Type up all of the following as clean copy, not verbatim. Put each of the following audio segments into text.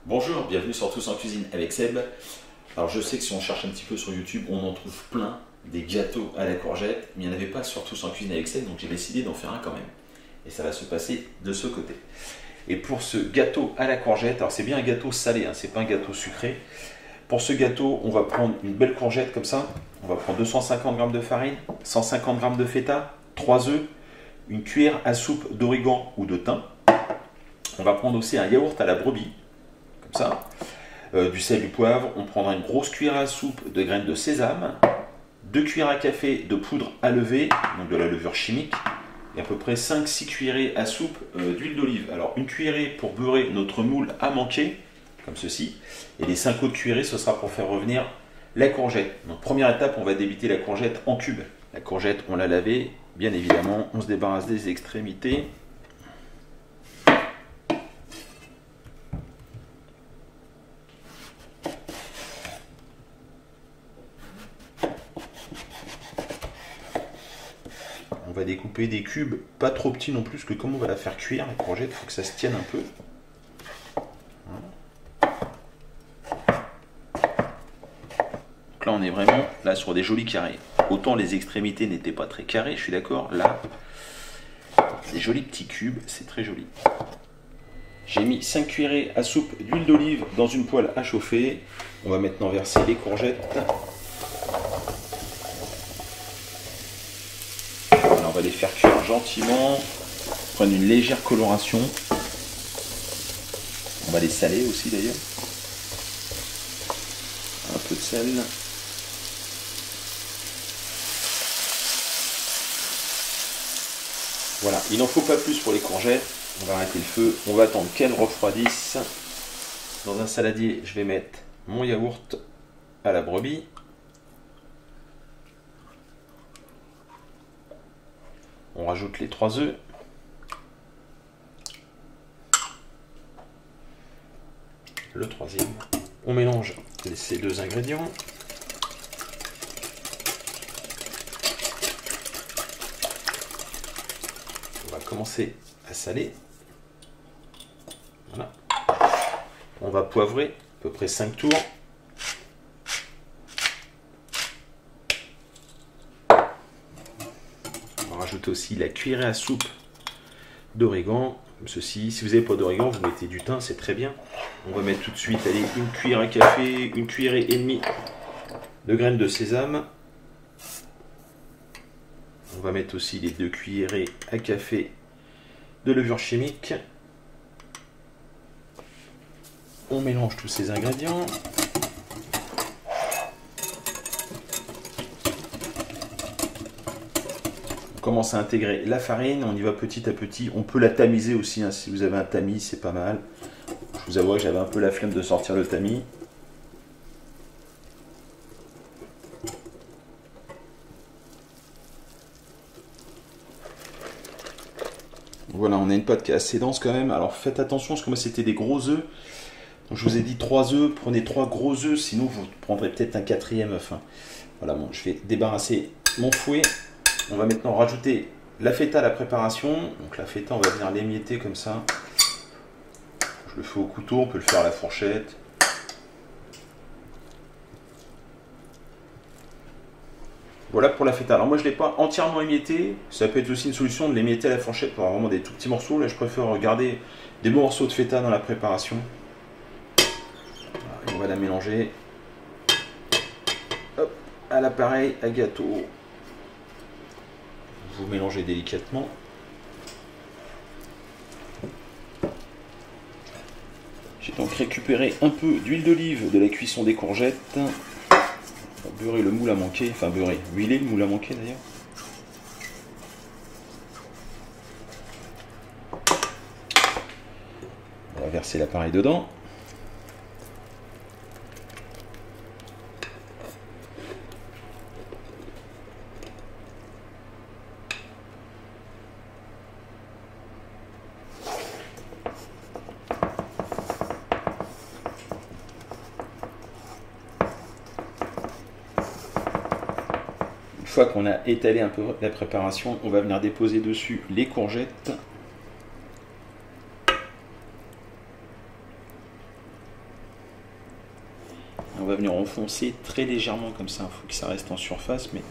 Bonjour, bienvenue sur Tous en Cuisine avec Seb. Alors je sais que si on cherche un petit peu sur YouTube, on en trouve plein, des gâteaux à la courgette, mais il n'y en avait pas sur Tous en Cuisine avec Seb, donc j'ai décidé d'en faire un quand même. Et ça va se passer de ce côté. Et pour ce gâteau à la courgette, alors c'est bien un gâteau salé, hein, c'est pas un gâteau sucré. Pour ce gâteau, on va prendre une belle courgette comme ça. On va prendre 250 g de farine, 150 g de feta, 3 œufs, une cuillère à soupe d'origan ou de thym. On va prendre aussi un yaourt à la brebis, comme ça. Du sel, du poivre. On prendra une grosse cuillère à soupe de graines de sésame, 2 cuillères à café de poudre à lever, donc de la levure chimique, et à peu près 5-6 cuillerées à soupe d'huile d'olive. Alors une cuillerée pour beurrer notre moule à manquer, comme ceci, et les 5 autres cuillerées, ce sera pour faire revenir la courgette. Donc première étape, on va débiter la courgette en cubes. La courgette, on l'a lavée, bien évidemment, on se débarrasse des extrémités. On va découper des cubes pas trop petits non plus, parce que comme on va la faire cuire, la courgette, il faut que ça se tienne un peu. Donc là, on est vraiment là sur des jolis carrés. Autant les extrémités n'étaient pas très carrées, je suis d'accord. Là, des jolis petits cubes, c'est très joli. J'ai mis 5 cuillerées à soupe d'huile d'olive dans une poêle à chauffer. On va maintenant verser les courgettes. On va les faire cuire gentiment, prendre une légère coloration. On va les saler aussi d'ailleurs. Un peu de sel. Voilà, il n'en faut pas plus pour les courgettes. On va arrêter le feu, on va attendre qu'elles refroidissent. Dans un saladier, je vais mettre mon yaourt à la brebis. On rajoute les 3 œufs. Le troisième. On mélange ces deux ingrédients. On va commencer à saler. Voilà. On va poivrer à peu près 5 tours. Rajouter aussi la cuillerée à soupe d'origan, comme ceci. Si vous n'avez pas d'origan, vous mettez du thym, c'est très bien. On va mettre tout de suite une cuillère à café, une cuillerée et demie de graines de sésame. On va mettre aussi les 2 cuillerées à café de levure chimique. On mélange tous ces ingrédients. Commence à intégrer la farine, on y va petit à petit. On peut la tamiser aussi, hein, si vous avez un tamis, c'est pas mal. Je vous avoue que j'avais un peu la flemme de sortir le tamis. Voilà, on a une pâte qui est assez dense quand même. Alors faites attention, parce que moi c'était des gros œufs. Donc je vous ai dit 3 œufs, prenez 3 gros œufs, sinon vous prendrez peut-être un 4e œuf. Voilà, bon, je vais débarrasser mon fouet. On va maintenant rajouter la feta à la préparation. Donc la feta, on va venir l'émietter comme ça. Je le fais au couteau, on peut le faire à la fourchette. Voilà pour la feta. Alors moi je ne l'ai pas entièrement émietté. Ça peut être aussi une solution de l'émietter à la fourchette pour avoir vraiment des tout petits morceaux. Là je préfère garder des beaux morceaux de feta dans la préparation. Voilà, on va la mélanger. Hop, à l'appareil à gâteau. Vous mélangez délicatement. J'ai donc récupéré un peu d'huile d'olive de la cuisson des courgettes. On va beurrer le moule à manquer, enfin beurrer, huiler le moule à manquer d'ailleurs. On va verser l'appareil dedans. Une fois qu'on a étalé un peu la préparation, on va venir déposer dessus les courgettes. On va venir enfoncer très légèrement comme ça. Il faut que ça reste en surface, mais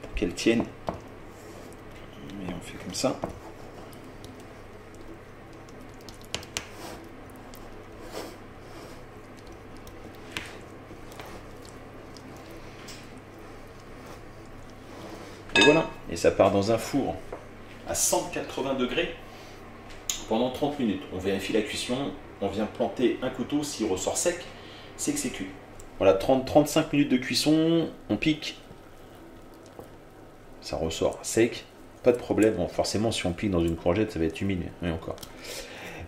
pour qu'elle tienne. Et on fait comme ça. Et voilà. Et ça part dans un four à 180 degrés pendant 30 minutes. On vérifie la cuisson. On vient planter un couteau. S'il ressort sec, c'est que c'est cuit. Voilà, 30-35 minutes de cuisson, on pique, ça ressort sec, pas de problème. Bon, forcément, si on pique dans une courgette, ça va être humide, mais encore.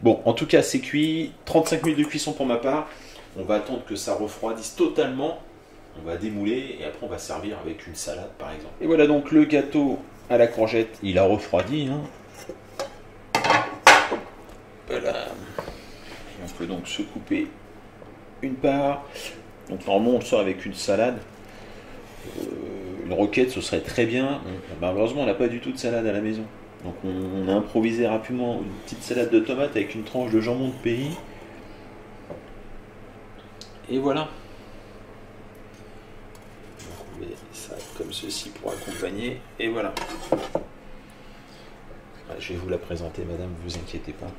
Bon, en tout cas, c'est cuit, 35 minutes de cuisson pour ma part. On va attendre que ça refroidisse totalement, on va démouler et après on va servir avec une salade par exemple. Et voilà donc le gâteau à la courgette, il a refroidi. Voilà. Et on peut donc se couper une part. Donc normalement on le sort avec une salade, une roquette ce serait très bien. Malheureusement on n'a pas du tout de salade à la maison. Donc on a improvisé rapidement une petite salade de tomates avec une tranche de jambon de pays. Et voilà. On met ça comme ceci pour accompagner. Et voilà. Je vais vous la présenter madame, ne vous inquiétez pas.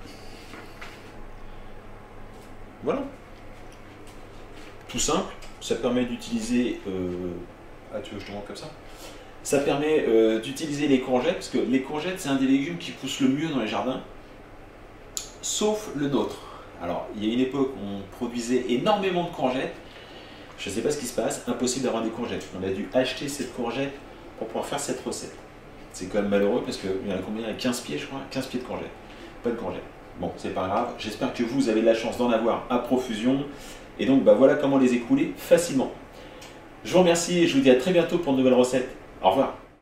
Voilà. Tout simple, ça permet d'utiliser... Ah, tu veux que je te montre comme ça? Ça permet d'utiliser les courgettes, parce que les courgettes, c'est un des légumes qui pousse le mieux dans les jardins, sauf le nôtre. Alors, il y a une époque où on produisait énormément de courgettes. Je ne sais pas ce qui se passe, impossible d'avoir des courgettes. On a dû acheter cette courgette pour pouvoir faire cette recette. C'est quand même malheureux, parce qu'il y en a combien? Il y a 15 pieds, je crois, 15 pieds de courgettes. Pas de courgettes. Bon, c'est pas grave. J'espère que vous avez la chance d'en avoir à profusion. Et donc voilà comment les écouler facilement. Je vous remercie et je vous dis à très bientôt pour de nouvelles recettes. Au revoir.